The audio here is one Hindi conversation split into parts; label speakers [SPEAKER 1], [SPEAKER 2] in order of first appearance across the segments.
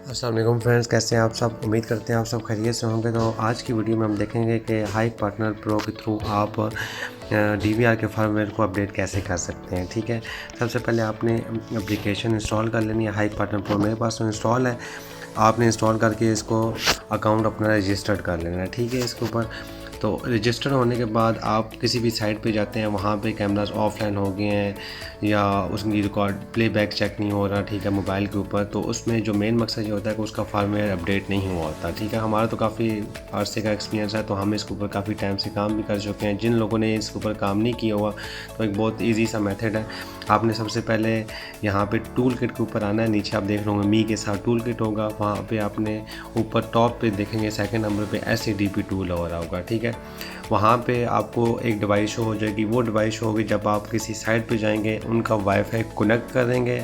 [SPEAKER 1] अस्सलाम वालेकुम फ्रेंड्स, कैसे हैं आप सब। उम्मीद करते हैं आप सब खैरियत से होंगे। तो आज की वीडियो में हम देखेंगे कि हाइक पार्टनर प्रो के थ्रू आप DVR के फर्मवेयर को अपडेट कैसे कर सकते हैं। ठीक है, सबसे पहले आपने एप्लीकेशन इंस्टॉल कर लेनी है हाइक पार्टनर प्रो। मेरे पास तो इंस्टॉल है, आपने इंस्टॉल करके इसको अकाउंट अपना रजिस्टर्ड कर लेना है। ठीक है, इसके ऊपर तो रजिस्टर होने के बाद आप किसी भी साइट पे जाते हैं, वहाँ पे कैमरास ऑफलाइन हो गए हैं या उसकी रिकॉर्ड प्लेबैक चेक नहीं हो रहा, ठीक है, मोबाइल के ऊपर, तो उसमें जो मेन मकसद ये होता है कि उसका फार्मवेयर अपडेट नहीं हुआ होता। ठीक है, हमारा तो काफ़ी अरसे का एक्सपीरियंस है, तो हम इसके ऊपर काफ़ी टाइम से काम भी कर चुके हैं। जिन लोगों ने इसके ऊपर काम नहीं किया हुआ, तो एक बहुत ईजी सा मेथड है। आपने सबसे पहले यहाँ पे टूल किट के ऊपर आना है। नीचे आप देख रहे होंगे मी के साथ टूल किट होगा, वहाँ पे आपने ऊपर टॉप पे देखेंगे सेकंड नंबर पे SADP टूल हो रहा होगा। ठीक है, वहाँ पे आपको एक डिवाइस शो हो जाएगी। वो डिवाइस शो होगी जब आप किसी साइट पे जाएंगे, उनका वाईफाई कनेक्ट करेंगे,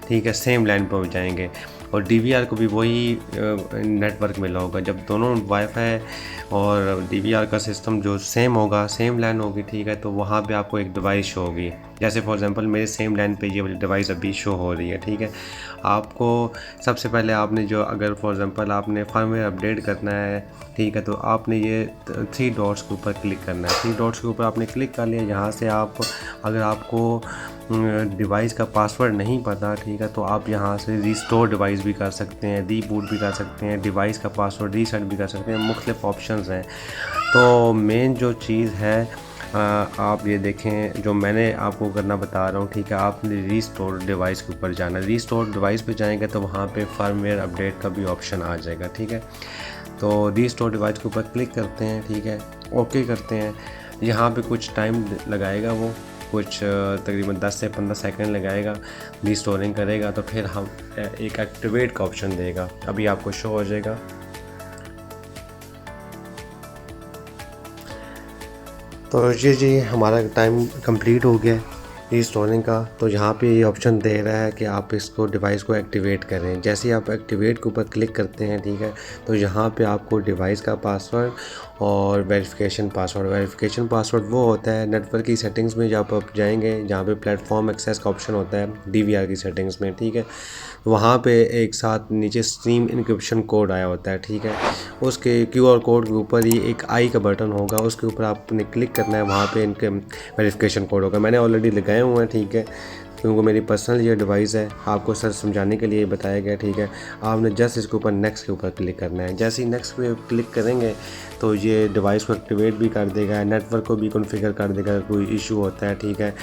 [SPEAKER 1] ठीक है, सेम लाइन पर जाएंगे, और DVR को भी वही नेटवर्क मिला होगा। जब दोनों वाईफाई और DVR का सिस्टम जो सेम होगा, सेम लाइन होगी, ठीक है, तो वहाँ पे आपको एक डिवाइस शो होगी। जैसे फॉर एग्जांपल मेरे सेम लाइन पे ये वाली डिवाइस अभी शो हो रही है। ठीक है, आपको सबसे पहले आपने जो अगर फॉर एग्जांपल आपने फर्मवेयर अपडेट करना है, ठीक है, तो आपने ये 3 डॉट्स के ऊपर क्लिक करना है। 3 डॉट्स के ऊपर आपने क्लिक कर लिया। यहाँ से आप अगर आपको डिवाइस का पासवर्ड नहीं पता, ठीक है, तो आप यहाँ से रिस्टोर डिवाइस भी कर सकते हैं, रीबूट भी कर सकते हैं, डिवाइस का पासवर्ड रीसेट भी कर सकते हैं। मुख्तलिफ ऑप्शंस हैं। तो मेन जो चीज़ है, आप ये देखें जो मैंने आपको करना बता रहा हूँ, ठीक है, आपने रीस्टोर डिवाइस के ऊपर जाना। रीस्टोर डिवाइस पे जाएंगे तो वहाँ पे फर्मवेयर अपडेट का भी ऑप्शन आ जाएगा। ठीक है, तो रीस्टोर डिवाइस के ऊपर क्लिक करते हैं, ठीक है, ओके करते हैं। यहाँ पे कुछ टाइम लगाएगा, वो कुछ तकरीबन 10 से 15 सेकंड लगाएगा, रीस्टोरिंग करेगा, तो फिर हम एक एक्टिवेट का ऑप्शन देगा। अभी आपको शो हो जाएगा। तो जी हमारा टाइम कंप्लीट हो गया रीस्टोरिंग का। तो यहाँ पे ये ऑप्शन दे रहा है कि आप इसको डिवाइस को एक्टिवेट करें। जैसे ही आप एक्टिवेट के ऊपर क्लिक करते हैं, ठीक है, तो यहाँ पे आपको डिवाइस का पासवर्ड और वेरिफिकेशन पासवर्ड वो होता है नेटवर्क की सेटिंग्स में। जब आप जाएंगे जहाँ पे प्लेटफॉर्म एक्सेस का ऑप्शन होता है DVR की सेटिंग्स में, ठीक है, वहाँ पे एक साथ नीचे स्ट्रीम इनक्रिप्शन कोड आया होता है। ठीक है, उसके QR कोड के ऊपर ही एक आई का बटन होगा, उसके ऊपर आपने क्लिक करना है। वहाँ पे इनके वेरिफिकेशन कोड होगा, मैंने ऑलरेडी लगाए हुए हैं। ठीक है, क्योंकि मेरी पर्सनल ये डिवाइस है, आपको सर समझाने के लिए बताया गया। ठीक है, आपने जस्ट इसके ऊपर नेक्स्ट के ऊपर क्लिक करना है। जैसे ही नेक्स्ट पे क्लिक करेंगे तो ये डिवाइस को एक्टिवेट भी कर देगा, नेटवर्क को भी कॉन्फ़िगर कर देगा, कोई इशू होता है। ठीक है,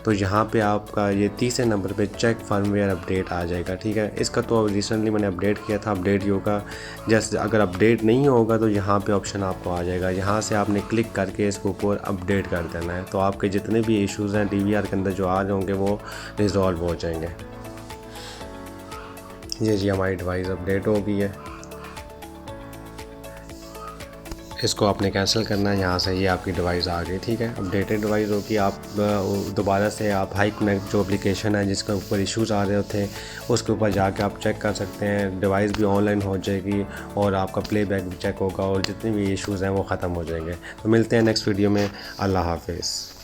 [SPEAKER 1] तो यहाँ पे आपका ये तीसरे नंबर पे चेक फर्मवेयर अपडेट आ जाएगा। ठीक है, इसका तो रिसेंटली मैंने अपडेट किया था, अपडेट ही होगा। जैसे अगर अपडेट नहीं होगा तो यहाँ पे ऑप्शन आपको आ जाएगा, यहाँ से आपने क्लिक करके इसके ऊपर अपडेट कर देना है। तो आपके जितने भी इश्यूज़ हैं DVR के अंदर जो आ रहे होंगे वो रिजॉल्व हो जाएंगे। ये जी हमारी डिवाइस अपडेट हो गई है। इसको आपने कैंसिल करना है। यहाँ से ये आपकी डिवाइस आ गई। ठीक है, अपडेटेड डिवाइस होगी। आप दोबारा से आप हाई कनेक्ट जो एप्लीकेशन है जिसके ऊपर इश्यूज़ आ रहे थे, उसके ऊपर जाके आप चेक कर सकते हैं। डिवाइस भी ऑनलाइन हो जाएगी और आपका प्लेबैक भी चेक होगा और जितने भी इश्यूज़ हैं वो ख़त्म हो जाएंगे। तो मिलते हैं नेक्स्ट वीडियो में। अल्लाह हाफिज़।